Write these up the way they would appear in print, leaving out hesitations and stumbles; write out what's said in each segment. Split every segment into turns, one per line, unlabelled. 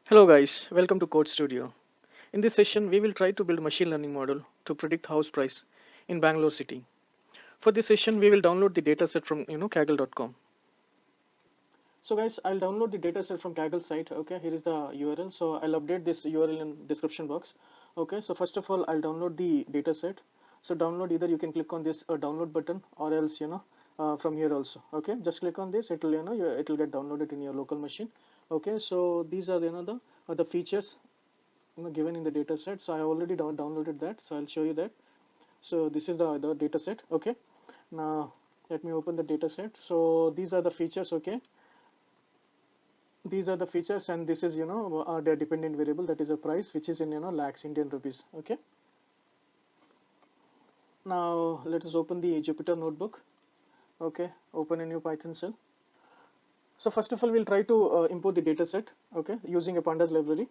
Hello guys, welcome to Code Studio. In this session, we will try to build a machine learning model to predict house price in Bangalore city. For this session, we will download the dataset from Kaggle.com. So guys, I'll download the dataset from Kaggle site. Okay, here is the URL. So I'll update this URL in description box. Okay, so first of all, I'll download the dataset. So download, either you can click on this download button, or else from here also. Okay, just click on this. It'll it'll get downloaded in your local machine. Okay, so these are the features given in the data set. So I already downloaded that, so I'll show you that. So this is the data set. Okay, now let me open the data set. So these are the features. Okay, these are the features, and this is the dependent variable, that is a price, which is in lakhs Indian rupees. Okay, now let us open the Jupyter notebook. Okay, open a new Python cell. So first of all, we'll try to import the data set, okay, using a pandas library.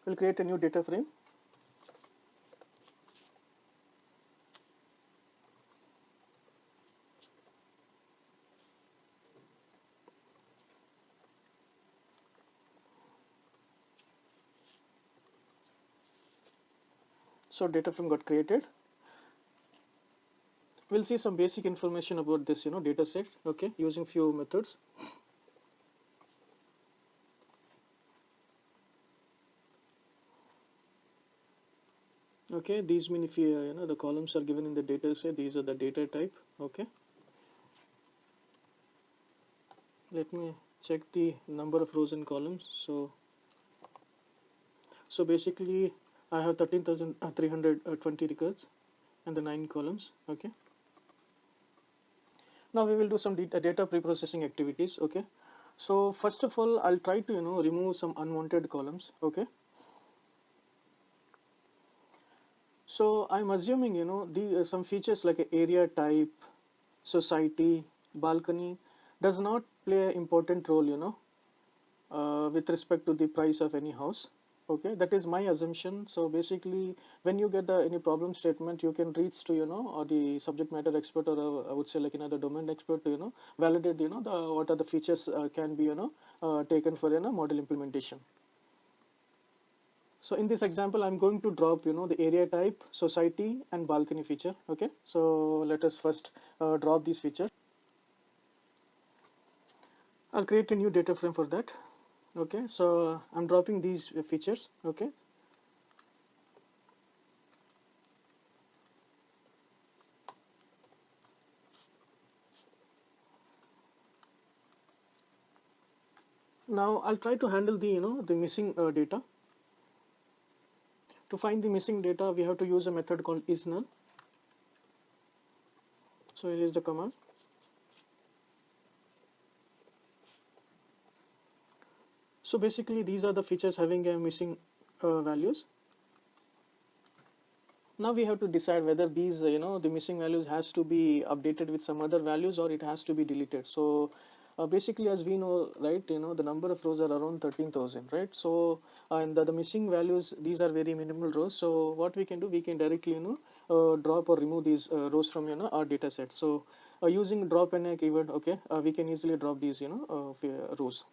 We'll create a new data frame. So data frame got created. We'll see some basic information about this data set, okay, using few methods. Okay, these mean, if the columns are given in the data set, these are the data type. Okay, let me check the number of rows and columns. So basically I have 13,320 records and the 9 columns. Okay, now we will do some data pre-processing activities. Okay, so first of all, I'll try to remove some unwanted columns. Okay, so I'm assuming the some features like area type, society, balcony does not play an important role with respect to the price of any house. Okay, that is my assumption. So basically, when you get the any problem statement, you can reach to or the subject matter expert, or I would say like the domain expert to validate the what are the features can be taken for model implementation. So in this example, I'm going to drop the area type, society, and balcony feature. Okay, so let us first drop these features. I'll create a new data frame for that. Okay, so I'm dropping these features. Okay, now I'll try to handle the missing data. To find the missing data, we have to use a method called isNull. So here is the command. So basically, these are the features having a missing values. Now we have to decide whether these the missing values has to be updated with some other values, or it has to be deleted. So basically, as we know, right, the number of rows are around 13,000, right? So and the missing values, these are very minimal rows. So what we can do, we can directly drop or remove these rows from our data set. So using drop NA keyword, okay, we can easily drop these rows.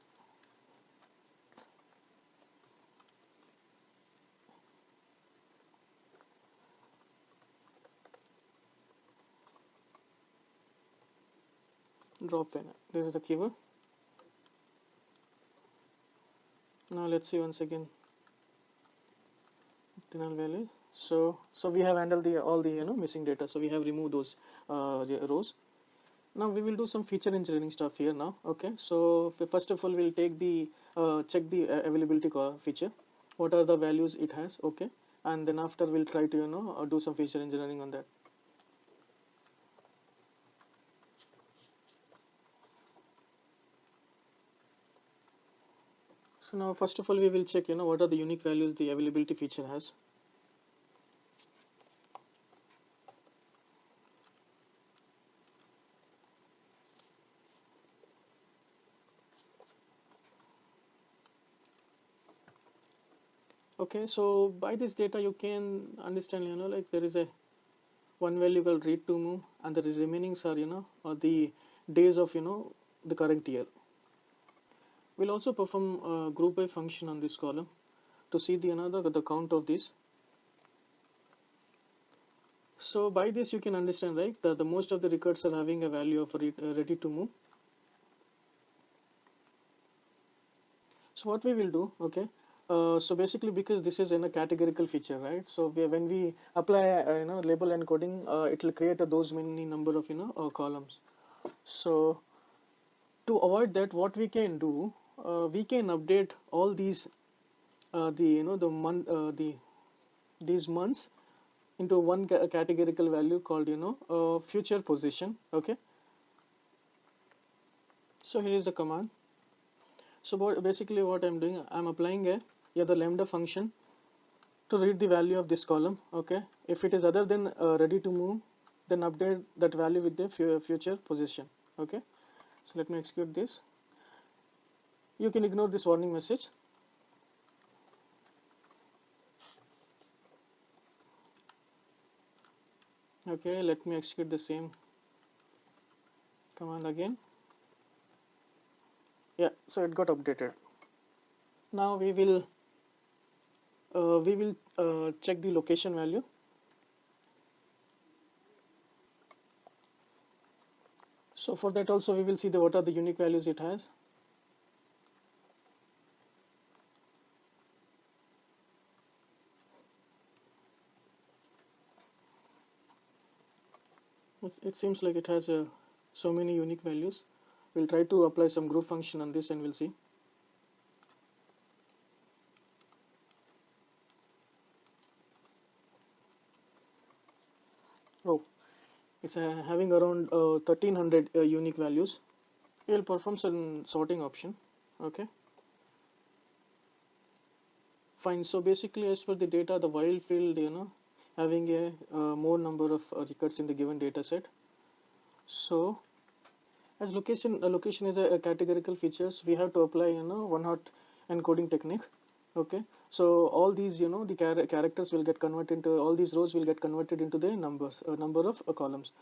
Drop NA, this is the keyword. Now let's see once again the null value. So we have handled all the missing data. So we have removed those rows. Now we will do some feature engineering stuff here now. Okay, so first of all, we'll take the check the availability feature, what are the values it has. Okay, and then after we'll try to do some feature engineering on that. So now first of all, we will check what are the unique values the availability feature has. Okay, so by this data you can understand like there is a one value called read to move, and the remainings are or the days of the current year. We'll also perform a group by function on this column to see the count of these. So by this you can understand, right, that the most of the records are having a value of ready to move. So what we will do, okay, so basically because this is in a categorical feature, right, so when we apply label encoding, it will create those many number of columns. So to avoid that, what we can do, we can update all these these months into one categorical value called future position. Okay, so here is the command. So basically what I'm doing, I'm applying the lambda function to read the value of this column. Okay, if it is other than ready to move, then update that value with the future position. Okay, so let me execute this. You can ignore this warning message. Okay, let me execute the same command again. Yeah, so it got updated. Now we will check the location value. So for that also we will see what are the unique values it has. It seems like it has so many unique values. We'll try to apply some group function on this and we'll see. Oh, it's having around 1300 unique values. We'll perform some sorting option. Okay, fine. So basically as per the data, the while field having a more number of records in the given data set. So as location is a categorical features, we have to apply one hot encoding technique. Okay, so all these the characters will get converted into, all these rows will get converted into the number of columns.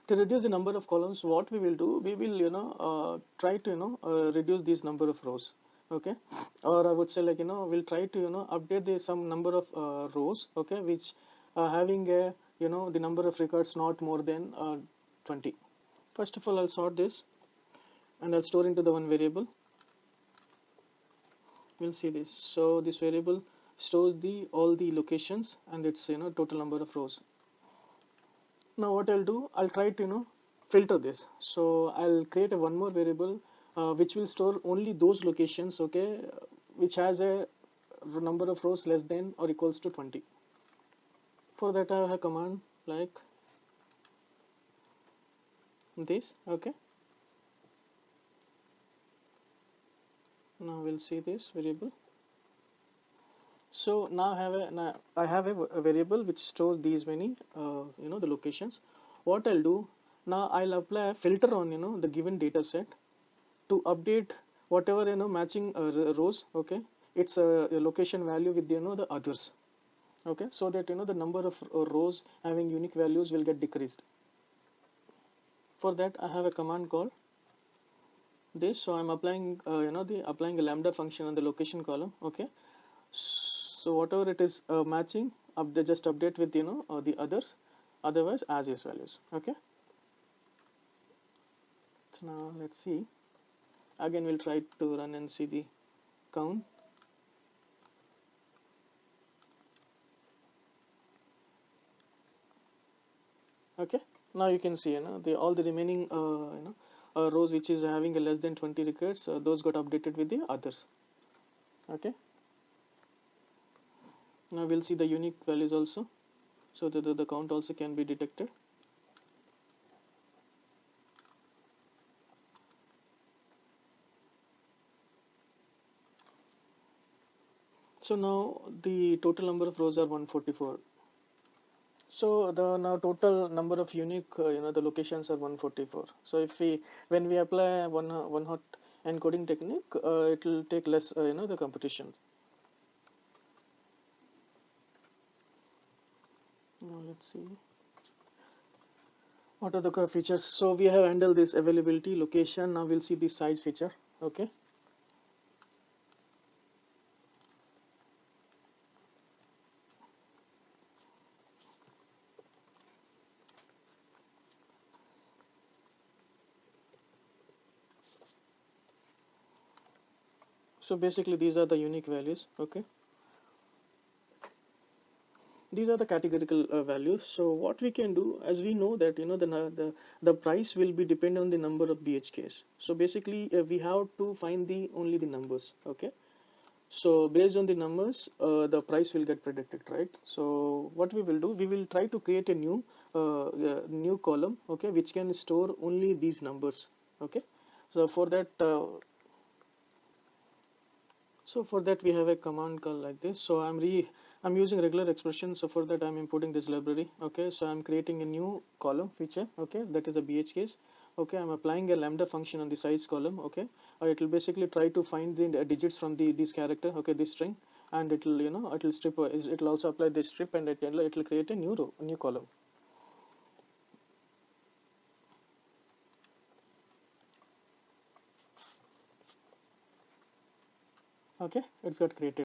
To reduce the number of columns, what we will do, we will try to reduce this number of rows. Okay, or I would say like we'll try to update the some number of rows, okay, which having a the number of records not more than 20. First of all, I'll sort this and I'll store into the one variable. We'll see this. So this variable stores all the locations and its total number of rows. Now what I'll do, I'll try to filter this. So I'll create a one more variable which will store only those locations, okay, which has a number of rows less than or equals to 20. For that I have a command like this. Okay, now we'll see this variable. So now I have a variable which stores these many the locations. What I'll do now, I'll apply a filter on the given data set to update whatever matching rows. Okay, it's a location value with the others. Okay, so that the number of rows having unique values will get decreased. For that I have a command called this. So I'm applying applying a lambda function on the location column. Okay, so whatever it is matching, just update with the others, otherwise as is values. Okay, so now let's see. Again we'll try to run and see the count. Okay, now you can see all the remaining rows which is having a less than 20 records, those got updated with the others. Okay, now we'll see the unique values also, so that the count also can be detected. So now the total number of rows are 144. So the now total number of unique the locations are 144. So if when we apply one hot encoding technique, it will take less the computation. Now let's see. What are the features? So we have handled this availability, location. Now we'll see the size feature. Okay. So basically these are the unique values. Okay. These are the categorical values. So what we can do, as we know that the price will be dependent on the number of BHKs. So basically we have to find the only the numbers. Okay. So based on the numbers, the price will get predicted, right? So what we will do, we will try to create a new column, okay, which can store only these numbers. Okay. So for that we have a command call like this. So I'm using regular expression. So for that I'm importing this library. Okay, so I'm creating a new column feature. Okay, that is a BHKs. Okay, I'm applying a lambda function on the size column. Okay, it will basically try to find the digits from this character. Okay, this string, and it will it will strip. It will also apply this strip, and it will create a new row, a new column. Okay, it's got created.